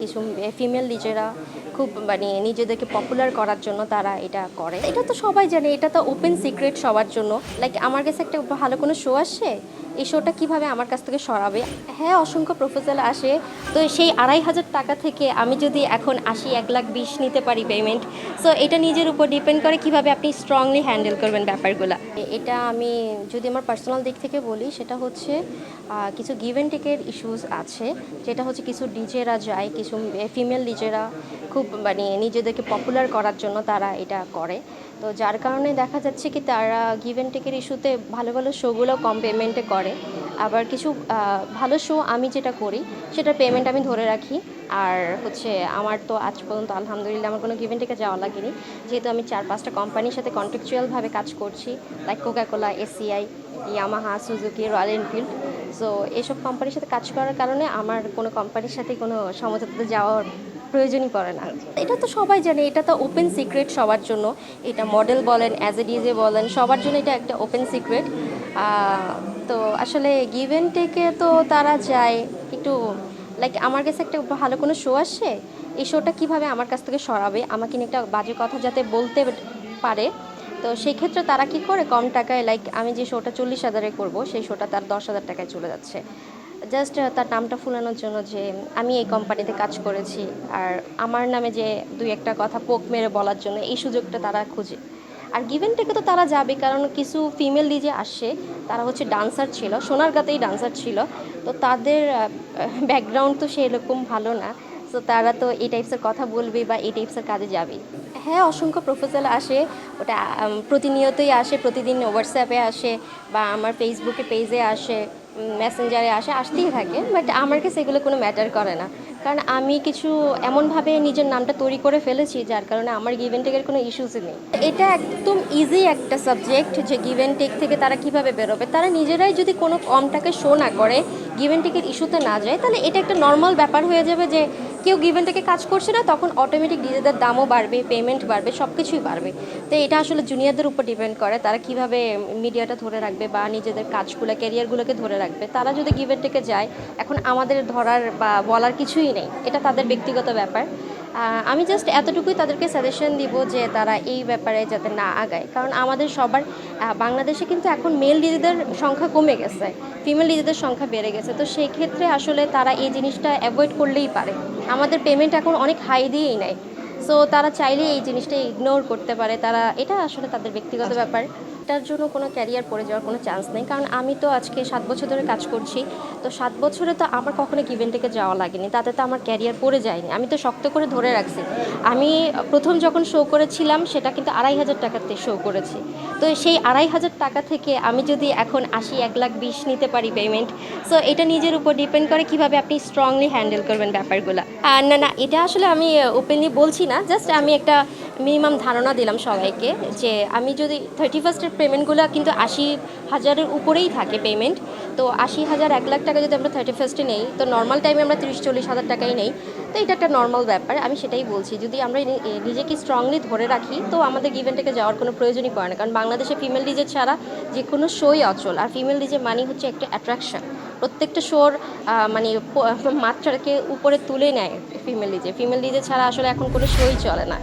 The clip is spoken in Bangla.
কিছু ফিমেল লিডাররা খুব নিজেদেরকে পপুলার করার জন্য তারা এটা করে। এটা তো সবাই জানে, এটা তো ওপেন সিক্রেট সবার জন্য। লাইক আমার কাছে একটা ভালো কোনো শো আসে, এই শোটা কিভাবে আমার কাছ থেকে সরাবে। হ্যাঁ, অসংখ্য প্রপোজাল আসে। তো সেই ২,৫০০ টাকা থেকে আমি যদি এখন ৮০, ১,২০,০০০ নিতে পারি পেমেন্ট, সো এটা নিজের উপর ডিপেন্ড করে কিভাবে আপনি স্ট্রংলি হ্যান্ডেল করবেন ব্যাপারগুলো। এটা আমি যদি আমার পার্সোনাল দিক থেকে বলি, সেটা হচ্ছে কিছু গিভ অ্যান্ড টেকের ইস্যুস আছে। যেটা হচ্ছে কিছু ডিজেরা যায়, কিছু ফিমেল ডিজেরা খুব নিজেদেরকে পপুলার করার জন্য তারা এটা করে। তো যার কারণে দেখা যাচ্ছে কি তারা গিভ অ্যান্ড টেকের ইস্যুতে ভালো ভালো শোগুলো কম পেমেন্টে করে। আবার কিছু ভালো শো আমি যেটা করি সেটার পেমেন্ট আমি ধরে রাখি। আর হচ্ছে আমার তো আজ পর্যন্ত আলহামদুলিল্লাহ আমার কোনো গিভ অ্যান্ড টেকে যাওয়া লাগেনি, যেহেতু আমি ৪-৫টা কোম্পানির সাথে কন্ট্রাকচুয়ালভাবে কাজ করছি, like Coca Cola, ACI, Yamaha, Suzuki, royal Enfield. So এইসব কোম্পানির সাথে কাজ করার কারণে আমার কোনো কোম্পানির সাথে কোনো সমঝোতাতে যাওয়ার প্রয়োজনই পড়ে না। এটা তো সবাই জানে, এটা তো ওপেন সিক্রেট সবার জন্য। এটা মডেল বলেন, অ্যাজ এ ডিজে বলেন, সবার জন্য এটা একটা ওপেন সিক্রেট। তো আসলে গিভ অ্যান্ড টেকে তো তারা যায় একটু, লাইক আমার কাছে একটা ভালো কোনো শো আসে, এই শোটা কিভাবে আমার কাছ থেকে সরাবে, আমাকে নিয়ে একটা বাজে কথা যাতে বলতে পারে। তো সেই ক্ষেত্রে তারা কি করে, কম টাকায়, লাইক আমি যে শোটা ৪০,০০০-এ করবো সেই শোটা তার ১০,০০০ টাকায় চলে যাচ্ছে, জাস্ট তার নামটা ফুলানোর জন্য যে আমি এই কোম্পানিতে কাজ করেছি, আর আমার নামে যে দুই একটা কথা পোক মেরে বলার জন্য এই সুযোগটা তারা খুঁজে। আর গিভ অ্যান্ড টেকে তো তারা যাবে, কারণ কিছু ফিমেল ডিজে আসে, তারা হচ্ছে ডান্সার ছিল, সোনারগাঁতেই ডান্সার ছিল। তো তাদের ব্যাকগ্রাউন্ড তো সেরকম ভালো না, সো তারা তো এই টাইপসের কথা বলবে বা এই টাইপসের কাজে যাবেই। হ্যাঁ, অসংখ্য প্রপোজাল আসে। ওটা প্রতিনিয়তই আসে, প্রতিদিন হোয়াটসঅ্যাপে আসে বা আমার ফেসবুকে পেজে আসে, মেসেঞ্জারে আসে, আসতেই থাকে। বাট আমার কাছে এগুলো কোনো ম্যাটার করে না, কারণ আমি কিছু এমনভাবে নিজের নামটা তৈরি করে ফেলেছি যার কারণে আমার গিভ অ্যান্ড টেকের কোনো ইস্যুসই নেই। এটা একদম ইজি একটা সাবজেক্ট যে গিভ অ্যান্ড টেক থেকে তারা কিভাবে বেরোবে। তারা নিজেরাই যদি কোনো কম টাকা শো না করে, গিভ অ্যান্ড টেকের ইস্যুতে না যায়, তাহলে এটা একটা নর্মাল ব্যাপার হয়ে যাবে যে কেউ গিভ অ্যান্ড টেকে কাজ করছে না, তখন অটোমেটিক ডিজেদের দামও বাড়বে, পেমেন্ট বাড়বে, সব কিছুই বাড়বে। তো এটা আসলে জুনিয়রদের উপর ডিপেন্ড করে তারা কিভাবে মিডিয়াটা ধরে রাখবে বা নিজেদের কাজগুলো, ক্যারিয়ারগুলোকে ধরে রাখবে। তারা যদি গিভ অ্যান্ড টেকে যায়, এখন আমাদের ধরার বা বলার কিছুই নেই, এটা তাদের ব্যক্তিগত ব্যাপার। আমি জাস্ট এতটুকুই তাদেরকে সাজেশন দিব যে তারা এই ব্যাপারে যাতে না আগায়, কারণ আমাদের সবার বাংলাদেশে কিন্তু এখন মেল ডিজেদের সংখ্যা কমে গেছে, ফিমেল ডিজেদের সংখ্যা বেড়ে গেছে। তো সেই ক্ষেত্রে আসলে তারা এই জিনিসটা অ্যাভয়েড করলেই পারে। আমাদের পেমেন্ট এখন অনেক হাই দিয়েই নেয়, সো তারা চাইলেই এই জিনিসটা ইগনোর করতে পারে। তারা, এটা আসলে তাদের ব্যক্তিগত ব্যাপার। এটার জন্য কোনো ক্যারিয়ার পড়ে যাওয়ার কোনো চান্স নেই, কারণ আমি তো আজকে ৭ বছর ধরে কাজ করছি। তো ৭ বছরে তো আমার কখনো গিভ অ্যান্ড টেকে যাওয়া লাগেনি, তাতে তো আমার ক্যারিয়ার পড়ে যায়নি, আমি তো শক্ত করে ধরে রাখছি। আমি প্রথম যখন শো করেছিলাম সেটা কিন্তু ২,৫০০ টাকাতে শো করেছি। তো সেই ২,৫০০ টাকা থেকে আমি যদি এখন ৮০, ১,২০,০০০ নিতে পারি পেমেন্ট, সো এটা নিজের উপর ডিপেন্ড করে কিভাবে আপনি স্ট্রংলি হ্যান্ডেল করবেন ব্যাপারগুলো। না না, এটা আসলে আমি ওপেনলি বলছি না, জাস্ট আমি একটা মিনিমাম ধারণা দিলাম সবাইকে যে আমি যদি 31st পেমেন্টগুলো কিন্তু ৮০,০০০-এর উপরেই থাকে পেমেন্ট। তো ৮০,০০০, ১,০০,০০০ টাকা যদি আমরা 31st নেই, তো নর্মাল টাইমে আমরা ৩০-৪০ হাজার টাকাই নেই। তো এটা একটা নর্মাল ব্যাপার, আমি সেটাই বলছি। যদি আমরা নিজেকে স্ট্রংলি ধরে রাখি, তো আমাদের গিভ অ্যান্ড টেকে যাওয়ার কোনো প্রয়োজনই পড়ে না, কারণ বাংলাদেশে ফিমেল ডিজে ছাড়া যে কোনো শোই অচল। আর ফিমেল ডিজে মানি হচ্ছে একটা অ্যাট্রাকশন, প্রত্যেকটা শোর মানে মাত্রাকে উপরে তুলে নেয় ফিমেল ডিজে। ফিমেল ডিজে ছাড়া আসলে এখন কোনো শোই চলে না।